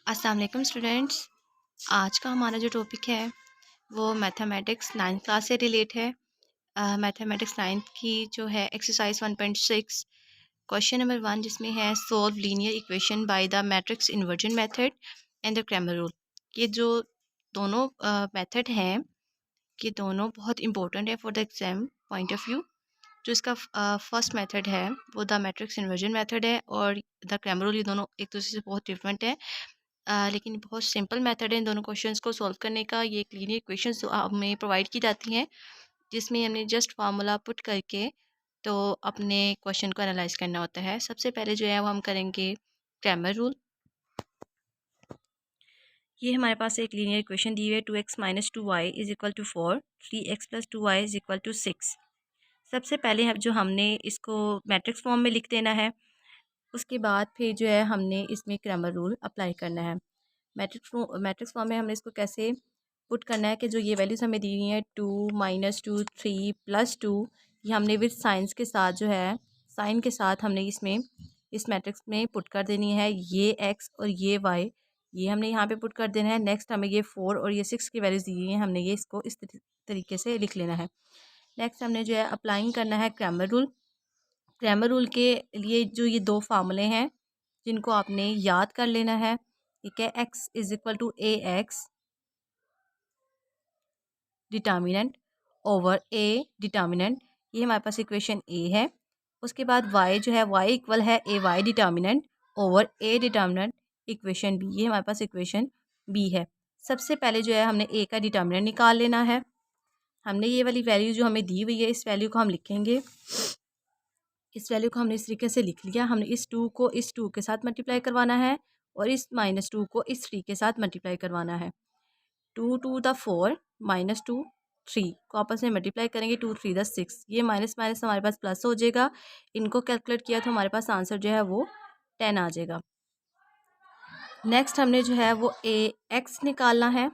अस्सलाम वालेकुम स्टूडेंट्स। आज का हमारा जो टॉपिक है वो मैथमेटिक्स 9th क्लास से रिलेट है। मैथमेटिक्स 9th की जो है एक्सरसाइज 1.6 क्वेश्चन नंबर 1 जिसमें है solve linear equation by the matrix inversion method and the Cramer rule. ये जो दोनों मेथड हैं ये दोनों बहुत इंपॉर्टेंट है for the exam point of view. जो इसका फर्स्ट मेथड है वो द मैट्रिक्स इन्वर्जन मेथड है और द क्रैमर रूल, ये दोनों एक दूसरे से बहुत डिफरेंट है। लेकिन बहुत सिंपल मेथड है इन दोनों क्वेश्चंस को सॉल्व करने का। ये एक लीनियर इक्वेशंस जो हमें प्रोवाइड की जाती हैं जिसमें हमने जस्ट फार्मूला पुट करके तो अपने क्वेश्चन को एनालाइज करना होता है। सबसे पहले जो है वो हम करेंगे क्रैमर रूल। ये हमारे पास एक लीनियर इक्वेशन दी हुई है 2x minus 2y is equal to 4, 3x plus 2y is equal to 6। सबसे पहले जो हमने इसको मैट्रिक्स फॉर्म में लिख देना है, उसके बाद फिर जो है हमने इसमें क्रैमर रूल अप्लाई करना है। मैट्रिक्स फॉर्म में हमने इसको कैसे पुट करना है कि जो ये वैल्यूज़ हमें दी हुई हैं 2 माइनस 2 3 प्लस 2, ये हमने विद साइंस के साथ जो है साइन के साथ हमने इसमें इस मैट्रिक्स में पुट कर देनी है। ये एक्स और ये वाई ये हमने यहाँ पे पुट कर देना है। नेक्स्ट हमें ये 4 और ये 6 की वैल्यूज़ दी हुई हैं, हमने ये इसको इस तरीके से लिख लेना है। नेक्स्ट हमने जो है अप्लाइंग करना है क्रैमर रूल। क्रैमर रूल के लिए जो ये दो फार्मूले हैं जिनको आपने याद कर लेना है, ठीक है। X is equal to A x determinant over A determinant, ये हमारे पास इक्वेशन ए है। उसके बाद वाई जो है वाई इक्वल है A Y determinant over A determinant equation B, ये हमारे पास इक्वेशन बी है। सबसे पहले जो है हमने ए का डिटर्मिनेंट निकाल लेना है। हमने ये वाली वैल्यू जो हमें दी हुई है इस वैल्यू को हम लिखेंगे। इस वैल्यू को हमने इस तरीके से लिख लिया। हमने इस 2 को इस 2 के साथ मल्टीप्लाई करवाना है और इस -2 को इस 3 के साथ मल्टीप्लाई करवाना है। 2 टू द 4 माइनस 2 3 को आपस में मल्टीप्लाई करेंगे, 2 3 द 6, ये माइनस माइनस हमारे पास प्लस हो जाएगा। इनको कैलकुलेट किया तो हमारे पास आंसर जो है वो 10 आ जाएगा। नेक्स्ट हमने जो है वो ए एक्स निकालना है।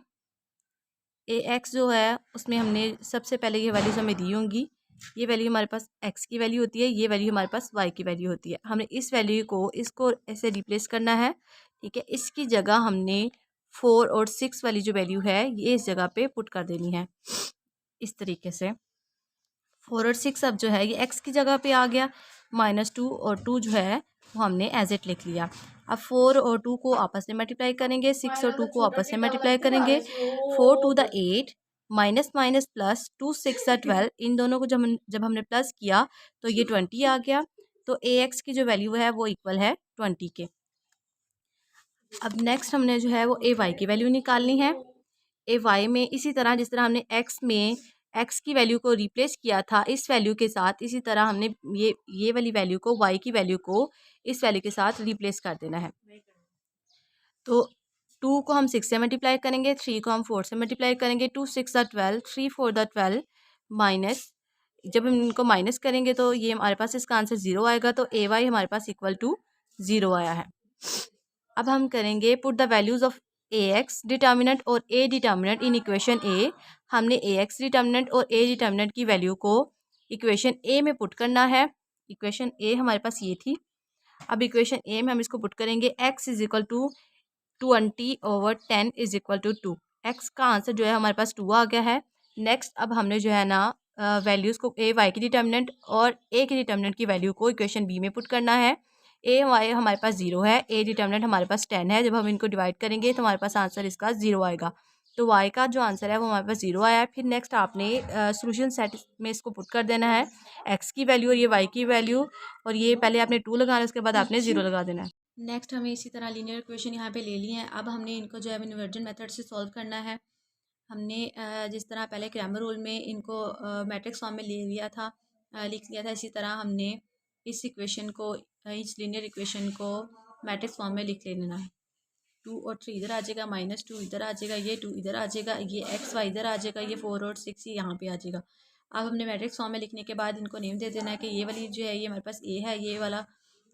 ए एक्स जो है उसमें हमने सबसे पहले ये वैल्यूज़ हमें दी होंगी। ये वैल्यू हमारे पास एक्स की वैल्यू होती है, ये वैल्यू हमारे पास वाई की वैल्यू होती है। हमने इस वैल्यू को इसको ऐसे रिप्लेस करना है, ठीक है। इसकी जगह हमने 4 और 6 वाली जो वैल्यू है ये इस जगह पे पुट कर देनी है इस तरीके से। 4 और 6 अब जो है ये एक्स की जगह पे आ गया। -2 और 2 जो है वो हमने एज इट लिख लिया। अब 4 और 2 को आपस में मल्टीप्लाई करेंगे, 6 और 2 को आपस में मल्टीप्लाई करेंगे। 4 two the 8 minus minus plus 2 6 the 12, इन दोनों को जब हमने प्लस किया तो ये 20 आ गया। तो ए एक्स की जो वैल्यू है वो इक्वल है 20 के। अब नेक्स्ट हमने जो है वो ए वाई की वैल्यू निकालनी है। ए वाई में इसी तरह जिस तरह हमने एक्स में एक्स की वैल्यू को रिप्लेस किया था इस वैल्यू के साथ, इसी तरह हमने ये वाली वैल्यू को वाई की वैल्यू को इस वैल्यू के साथ रिप्लेस कर देना है। तो 2 को हम 6 से मल्टीप्लाई करेंगे, 3 को हम 4 से मल्टीप्लाई करेंगे। 2 6 द 12, 3 4 द 12 माइनस, जब हम इनको माइनस करेंगे तो ये हमारे पास इसका आंसर 0 आएगा। तो ए वाई हमारे पास इक्वल टू 0 आया है। अब हम करेंगे put the values of A x determinant और ए डिटर्मिनेंट इन इक्वेशन ए। हमने ए एक्स डिटर्मिनेंट और ए डिटर्मिनेंट की वैल्यू को इक्वेशन ए में पुट करना है। इक्वेशन ए हमारे पास ये थी। अब इक्वेशन ए में हम इसको पुट करेंगे, x is equal to 20 over 10 is equal to 2। X का आंसर जो है हमारे पास 2 आ गया है। नेक्स्ट अब हमने जो है ना वैल्यूज़ को ए वाई की डिटर्मिनेंट और ए की डिटर्मिनेंट की वैल्यू को इक्वेशन बी में पुट करना है। ए वाई हमारे पास 0 है, ए डिटर्मिनेंट हमारे पास 10 है। जब हम इनको डिवाइड करेंगे तो हमारे पास आंसर इसका 0 आएगा। तो वाई का जो आंसर है वो हमारे पास 0 आया है। फिर नेक्स्ट आपने सोल्यूशन सेट में इसको पुट कर देना है, एक्स की वैल्यू और ये वाई की वैल्यू, और ये पहले आपने 2 लगाना है उसके बाद आपने 0 लगा देना है। नेक्स्ट हमें इसी तरह लीनियर इक्वेशन यहाँ पे ले ली है। अब हमने इनको जो है इन्वर्जन मेथड से सॉल्व करना है। हमने जिस तरह पहले क्रैमर रूल में इनको मैट्रिक्स फॉर्म में ले लिया था, लिख लिया था, इसी तरह हमने इस इक्वेशन को इस लीनियर इक्वेशन को मैट्रिक्स फॉर्म में लिख लेना है। 2 और 3 इधर आ जाएगा, -2 इधर आ जाएगा, ये 2 इधर आ जाएगा, ये एक्स वाई इधर आ जाएगा, ये 4 और 6 यहाँ पे आ जाएगा। अब हमने मैट्रिक्स फॉर्म में लिखने के बाद इनको नेम दे देना है कि ये वाली जो है ये हमारे पास ए है, ये वाला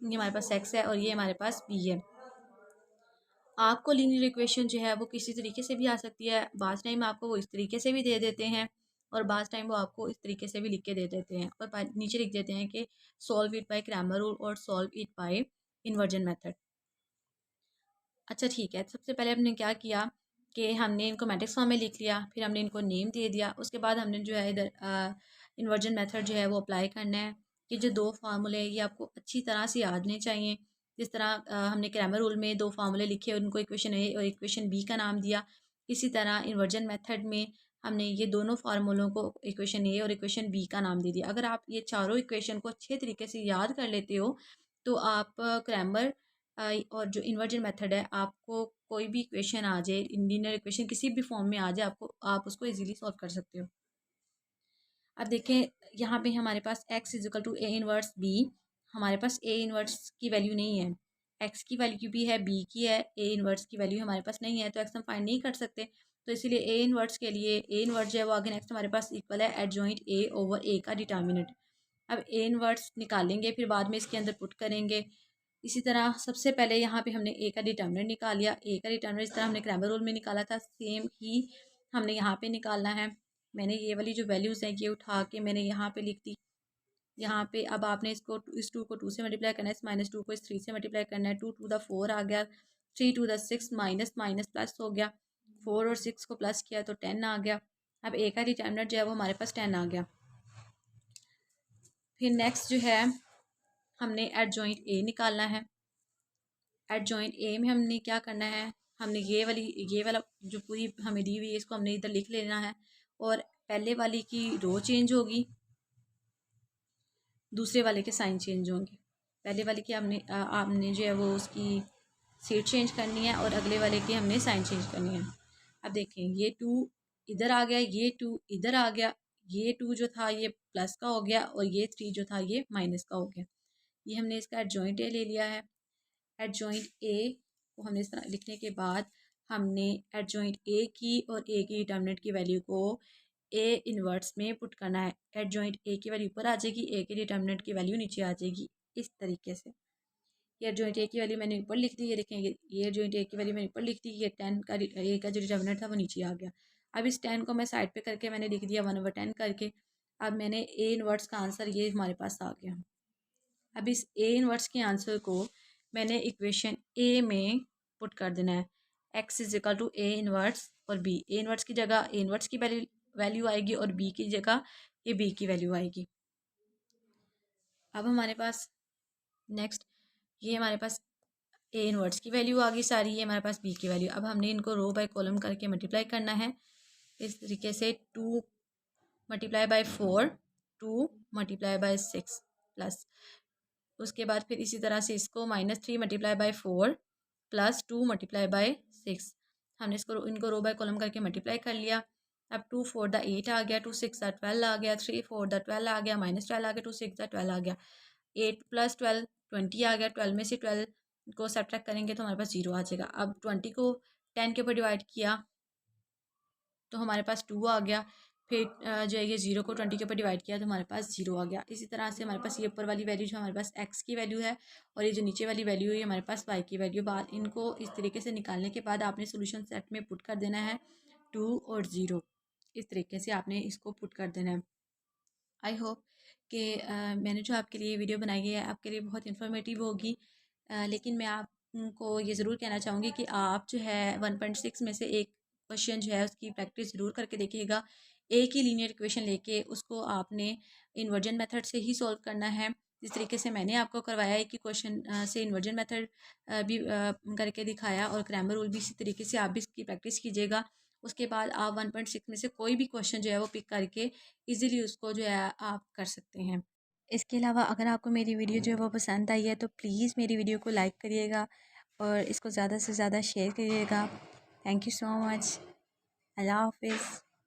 ये हमारे पास एक्स है और ये हमारे पास बी है। आपको लीनियर इक्वेशन जो है वो किसी तरीके से भी आ सकती है, बाज़ टाइम आपको वो इस तरीके से भी दे देते हैं और बाज़ टाइम वो आपको इस तरीके से भी लिख के दे देते हैं और नीचे लिख देते हैं कि solve it by Cramer rule और solve it by inversion method. अच्छा ठीक है, सबसे पहले हमने क्या किया कि हमने इनको मैट्रिक्स फॉर्म में लिख लिया, फिर हमने इनको नेम दे दिया। उसके बाद हमने जो है इधर इन्वर्जन मेथड जो है वो अप्लाई करना है। कि जो दो फार्मूले ये आपको अच्छी तरह से याद नहीं चाहिए। जिस तरह हमने क्रैमर रूल में दो फार्मूले लिखे, उनको इक्वेशन ए और इक्वेशन बी का नाम दिया, इसी तरह इन्वर्जन मेथड में हमने ये दोनों फार्मूलों को इक्वेशन ए और इक्वेशन बी का नाम दे दिया। अगर आप ये चारों इक्वेशन को अच्छे तरीके से याद कर लेते हो तो आप क्रैमर और जो इन्वर्जन मेथड है, आपको कोई भी इक्वेशन आ जाए, लीनियर इक्वेशन किसी भी फॉर्म में आ जाए, आपको आप उसको इजीली सॉल्व कर सकते हो। अब देखें, यहाँ पे हमारे पास x is equal to A inverse B, हमारे पास ए इनवर्स की वैल्यू नहीं है, x की वैल्यू भी है, b की है, ए इनवर्स की वैल्यू हमारे पास नहीं है, तो x हम फाइंड नहीं कर सकते। तो इसीलिए ए इनवर्स के लिए ए इनवर्स जो है वो आगे नेक्स्ट हमारे पास इक्वल है एडजॉइंट ए ओवर ए का डिटर्मिनेंट। अब ए इनवर्स निकालेंगे, फिर बाद में इसके अंदर पुट करेंगे। इसी तरह सबसे पहले यहाँ पे हमने ए का डिटर्मिनेंट निकाल लिया। ए का डिटर्मिनेंट इस तरह हमने क्रैमर रूल में निकाला था, सेम ही हमने यहाँ पे निकालना है। मैंने ये वाली जो वैल्यूज़ हैं ये उठा के मैंने यहाँ पे लिख दी। यहाँ पे अब आपने इसको इस 2 को 2 से मल्टीप्लाई करना है, इस -2 को इस 3 से मल्टीप्लाई करना है। 2 टू द 4 आ गया, 3 two the 6 minus minus plus हो गया, 4 और 6 को प्लस किया तो 10 आ गया। अब ए का डिटर्मिनेंट जो है वो हमारे पास 10 आ गया। फिर नेक्स्ट जो है हमने एडजॉइंट ए निकालना है। एडजॉइंट ए में हमने क्या करना है, हमने ये वाला जो पूरी हमें दी हुई है इसको हमने इधर लिख लेना है, और पहले वाली की रो चेंज होगी, दूसरे वाले के साइन चेंज होंगे। पहले वाले की आपने जो है वो उसकी सीट चेंज करनी है, और अगले वाले की हमने साइन चेंज करनी है। अब देखें, ये 2 इधर आ गया, ये 2 इधर आ गया, ये 2 जो था ये प्लस का हो गया, और ये 3 जो था ये माइनस का हो गया। ये हमने इसका एडजॉइंट ए ले लिया है। एडजॉइंट ए को हमने इस तरह लिखने के बाद हमने एडजॉइंट ए की और ए की डिटर्मिनेंट की वैल्यू को ए इन्वर्स में पुट करना है। एडजॉइंट ए की वैल्यू ऊपर आ जाएगी, ए के डिटर्मिनेंट की वैल्यू नीचे आ जाएगी, इस तरीके से। ये एडजॉइंट ए की वैल्यू मैंने ऊपर लिख दी, ये देखें, ये एडजॉइंट ए की वैल्यू मैंने ऊपर लिख दी, ये 10 का ए का जो डिटर्मिनेंट था वो नीचे आ गया। अब इस 10 को मैं साइड पे करके मैंने लिख दिया 1/10 करके। अब मैंने ए इन्वर्स का आंसर ये हमारे पास आ गया। अब इस ए इन्वर्स के आंसर को मैंने इक्वेशन ए में पुट कर देना है। X is equal to A inverse और बी, ए इन्वर्स की जगह ए इन्वर्स की वैल्यू आएगी, और बी की जगह ये बी की वैल्यू आएगी। अब हमारे पास नेक्स्ट ये हमारे पास ए इन्वर्स की वैल्यू आ गई सारी, ये हमारे पास बी की वैल्यू। अब हमने इनको रो बाय कॉलम करके मल्टीप्लाई करना है इस तरीके से। 2 multiply by 4, 2 multiply by 6 plus, उसके बाद फिर इसी तरह से इसको -3 multiply by 4 plus 2 multiply by 6। हमने इसको इनको रो बाय कॉलम करके मल्टीप्लाई कर लिया। अब 2 4 द 8 आ गया, 2 6 द 12 आ गया, 3 4 द 12 आ गया, -12 आ गया, 2 6 द 12 आ गया, 8 + 12 20 आ गया। 12 में से 12 को सब्ट्रैक्ट करेंगे तो हमारे पास 0 आ जाएगा। अब 20 को 10 के ऊपर डिवाइड किया तो हमारे पास 2 आ गया। फिर जो है ये 0 को 20 के ऊपर डिवाइड किया तो हमारे पास 0 आ गया। इसी तरह से हमारे पास ये ऊपर वाली वैल्यू जो हमारे पास x की वैल्यू है, और ये जो नीचे वाली वैल्यू है हमारे पास y की वैल्यू। बाद इनको इस तरीके से निकालने के बाद आपने सोल्यूशन सेट में पुट कर देना है 2 और 0, इस तरीके से आपने इसको पुट कर देना है। आई होप कि मैंने जो आपके लिए वीडियो बनाई है आपके लिए बहुत इन्फॉर्मेटिव होगी। लेकिन मैं आपको ये ज़रूर कहना चाहूँगी कि आप जो है 1.6 में से एक क्वेश्चन जो है उसकी प्रैक्टिस ज़रूर करके देखिएगा। एक ही लीनियर इक्वेशन लेके उसको आपने इन्वर्जन मेथड से ही सॉल्व करना है। जिस तरीके से मैंने आपको करवाया है कि क्वेश्चन से इन्वर्जन मेथड भी करके दिखाया, और क्रैमर रूल भी इसी तरीके से आप भी इसकी प्रैक्टिस कीजिएगा। उसके बाद आप 1.6 में से कोई भी क्वेश्चन जो है वो पिक करके इजीली उसको जो है आप कर सकते हैं। इसके अलावा अगर आपको मेरी वीडियो जो है वो पसंद आई है तो प्लीज़ मेरी वीडियो को लाइक करिएगा और इसको ज़्यादा से ज़्यादा शेयर करिएगा। Thank you so much. अल्लाह हाफ़िज़।